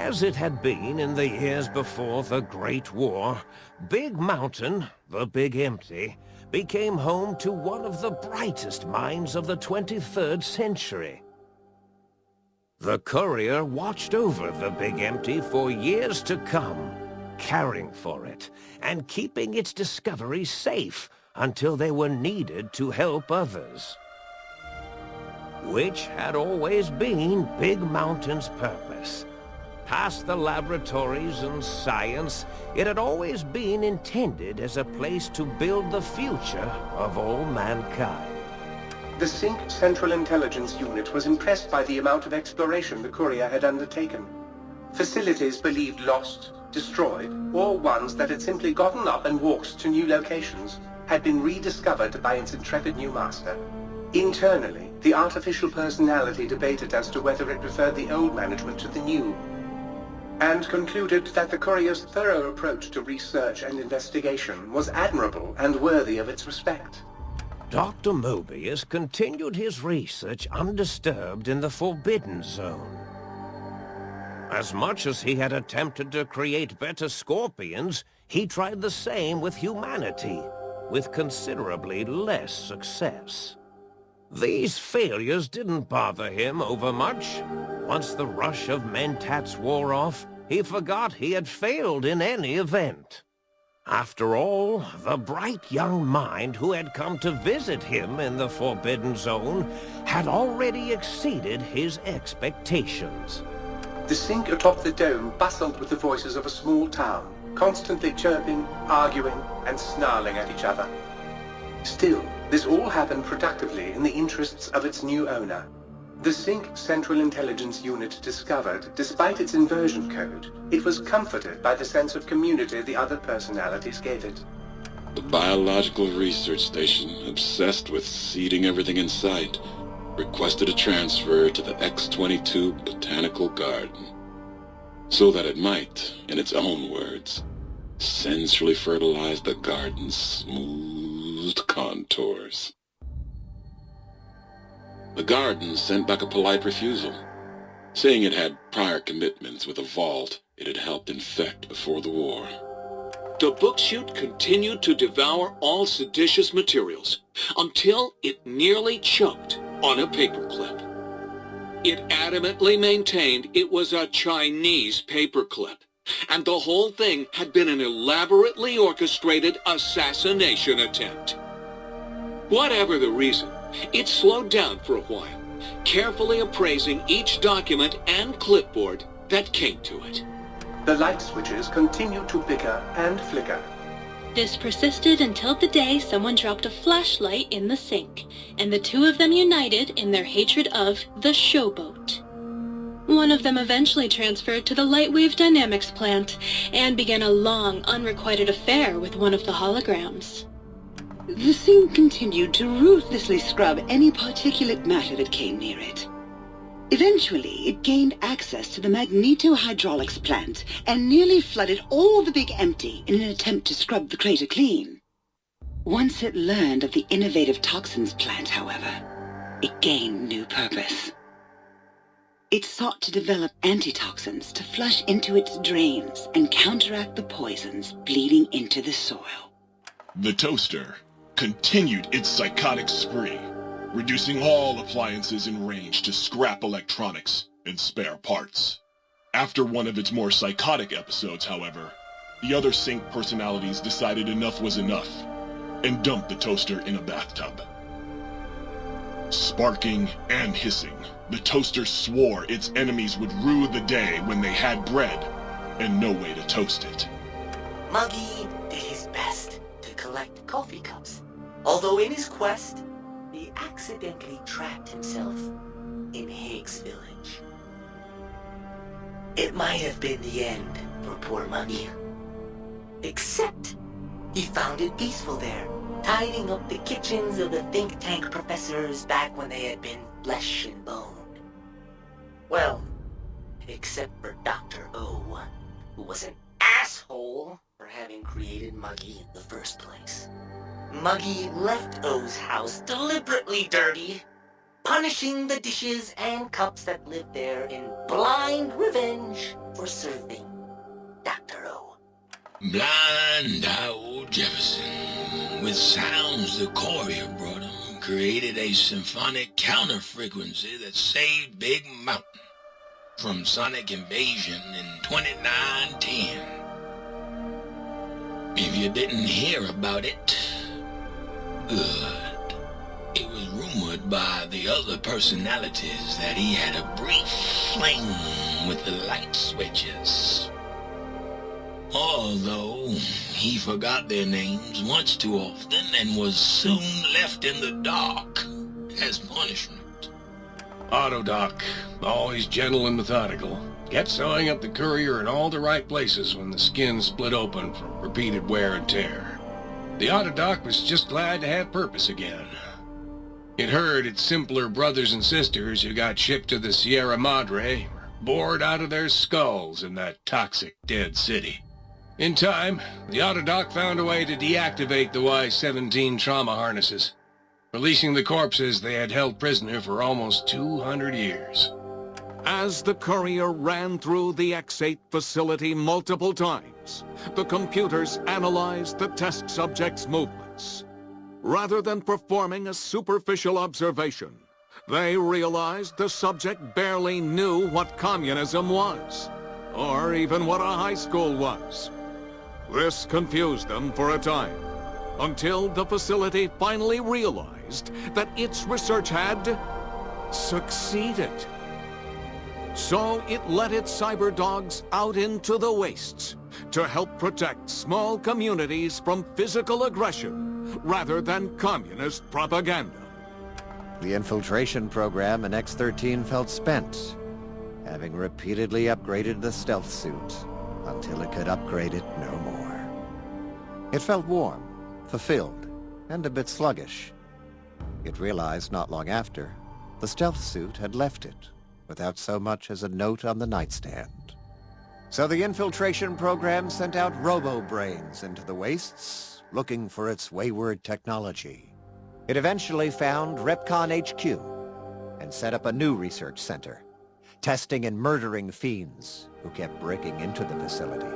As it had been in the years before the Great War, Big Mountain, the Big Empty, became home to one of the brightest minds of the 23rd century. The Courier watched over the Big Empty for years to come, caring for it and keeping its discoveries safe until they were needed to help others. Which had always been Big Mountain's purpose. Past the laboratories and science, it had always been intended as a place to build the future of all mankind. The Sync Central Intelligence Unit was impressed by the amount of exploration the Courier had undertaken. Facilities believed lost, destroyed, or ones that had simply gotten up and walked to new locations had been rediscovered by its intrepid new master. Internally, the artificial personality debated as to whether it preferred the old management to the new, and concluded that the Courier's thorough approach to research and investigation was admirable and worthy of its respect. Dr. Mobius continued his research undisturbed in the Forbidden Zone. As much as he had attempted to create better scorpions, he tried the same with humanity, with considerably less success. These failures didn't bother him overmuch. Once the rush of mentats wore off, he forgot he had failed in any event. After all, the bright young mind who had come to visit him in the Forbidden Zone had already exceeded his expectations. The Sync atop the dome bustled with the voices of a small town, constantly chirping, arguing, and snarling at each other. Still, this all happened productively in the interests of its new owner. The Sync Central Intelligence Unit discovered, despite its inversion code, it was comforted by the sense of community the other personalities gave it. The Biological Research Station, obsessed with seeding everything in sight, requested a transfer to the X-22 Botanical Garden, so that it might, in its own words, sensually fertilize the garden's smooth contours. The garden sent back a polite refusal, saying it had prior commitments with a vault it had helped infect before the war. The book chute continued to devour all seditious materials until it nearly choked on a paperclip. It adamantly maintained it was a Chinese paperclip, and the whole thing had been an elaborately orchestrated assassination attempt. Whatever the reason, it slowed down for a while, carefully appraising each document and clipboard that came to it. The light switches continued to bicker and flicker. This persisted until the day someone dropped a flashlight in the sink, and the two of them united in their hatred of the Showboat. One of them eventually transferred to the Lightwave Dynamics plant, and began a long, unrequited affair with one of the holograms. The Sync continued to ruthlessly scrub any particulate matter that came near it. Eventually, it gained access to the magnetohydraulics plant and nearly flooded all the Big Empty in an attempt to scrub the crater clean. Once it learned of the innovative toxins plant, however, it gained new purpose. It sought to develop antitoxins to flush into its drains and counteract the poisons bleeding into the soil. The Toaster continued its psychotic spree, reducing all appliances in range to scrap electronics and spare parts. After one of its more psychotic episodes, however, the other Sync personalities decided enough was enough, and dumped the Toaster in a bathtub. Sparking and hissing, the Toaster swore its enemies would rue the day when they had bread and no way to toast it. Muggy did his best to collect coffee cups, although in his quest, he accidentally trapped himself in Higgs Village. It might have been the end for poor Muggy. Except, he found it peaceful there, tidying up the kitchens of the think tank professors back when they had been flesh and bone. Well, except for Dr. O, who was an asshole for having created Muggy in the first place. Muggy left O's house deliberately dirty, punishing the dishes and cups that lived there in blind revenge for serving Dr. O. Blind old Jefferson, with sounds the courier brought him, created a symphonic counter-frequency that saved Big Mountain from sonic invasion in 2910. If you didn't hear about it, good. It was rumored by the other personalities that he had a brief fling with the light switches. Although he forgot their names much too often and was soon left in the dark as punishment. Autodoc, always gentle and methodical, kept sewing up the courier in all the right places when the skin split open from repeated wear and tear. The Autodoc was just glad to have purpose again. It heard its simpler brothers and sisters who got shipped to the Sierra Madre were bored out of their skulls in that toxic dead city. In time, the Autodoc found a way to deactivate the Y-17 trauma harnesses, releasing the corpses they had held prisoner for almost 200 years. As the courier ran through the X-8 facility multiple times, the computers analyzed the test subject's movements. Rather than performing a superficial observation, they realized the subject barely knew what communism was, or even what a high school was. This confused them for a time, until the facility finally realized that its research had succeeded. So it let its cyber dogs out into the wastes to help protect small communities from physical aggression rather than communist propaganda. The infiltration program in X-13 felt spent, having repeatedly upgraded the stealth suit until it could upgrade it no more. It felt warm, fulfilled, and a bit sluggish. It realized not long after, the stealth suit had left it, without so much as a note on the nightstand. So the infiltration program sent out robo-brains into the wastes, looking for its wayward technology. It eventually found Repcon HQ, and set up a new research center, testing and murdering fiends who kept breaking into the facility.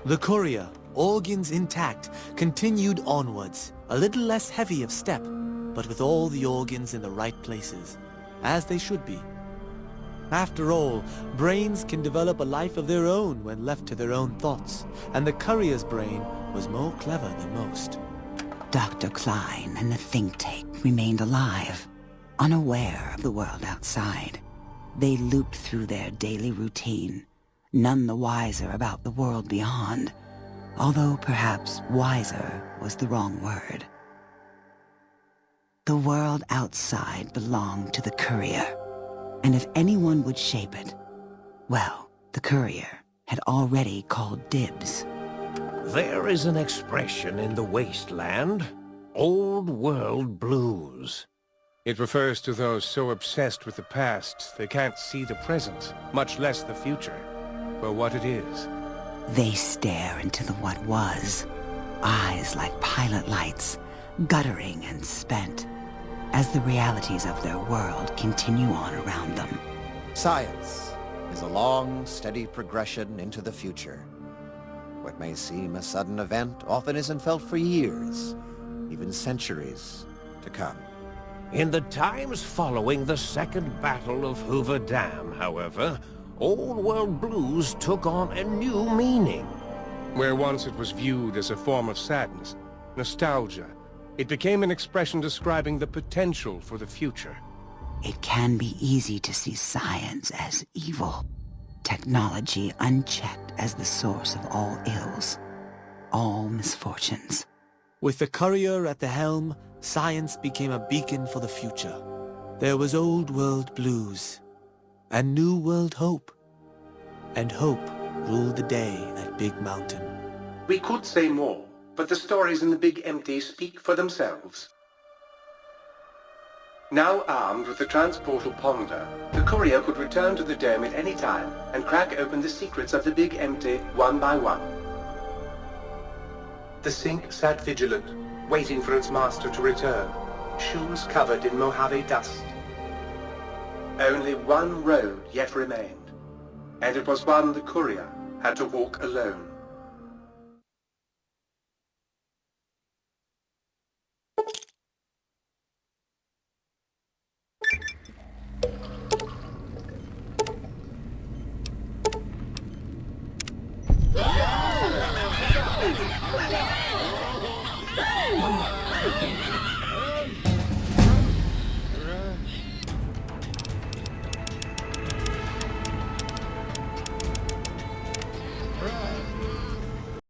The courier, organs intact, continued onwards, a little less heavy of step, but with all the organs in the right places, as they should be. After all, brains can develop a life of their own when left to their own thoughts, and the courier's brain was more clever than most. Dr. Klein and the think tank remained alive, unaware of the world outside. They looped through their daily routine, none the wiser about the world beyond, although perhaps wiser was the wrong word. The world outside belonged to the courier, and if anyone would shape it, well, the courier had already called dibs. There is an expression in the wasteland, old world blues. It refers to those so obsessed with the past they can't see the present, much less the future, for what it is. They stare into the what was, eyes like pilot lights, guttering and spent, as the realities of their world continue on around them. Science is a long, steady progression into the future. What may seem a sudden event often isn't felt for years, even centuries to come. In the times following the Second Battle of Hoover Dam, however, Old World Blues took on a new meaning. Where once it was viewed as a form of sadness, nostalgia, it became an expression describing the potential for the future. It can be easy to see science as evil, technology unchecked as the source of all ills, all misfortunes. With the courier at the helm, science became a beacon for the future. There was old world blues and new world hope. and hope ruled the day at Big Mountain. We could say more, but the stories in the Big Empty speak for themselves. Now armed with the transportal Ponder, the courier could return to the dome at any time and crack open the secrets of the Big Empty one by one. The Sink sat vigilant, waiting for its master to return, shoes covered in Mojave dust. Only one road yet remained, and it was one the courier had to walk alone.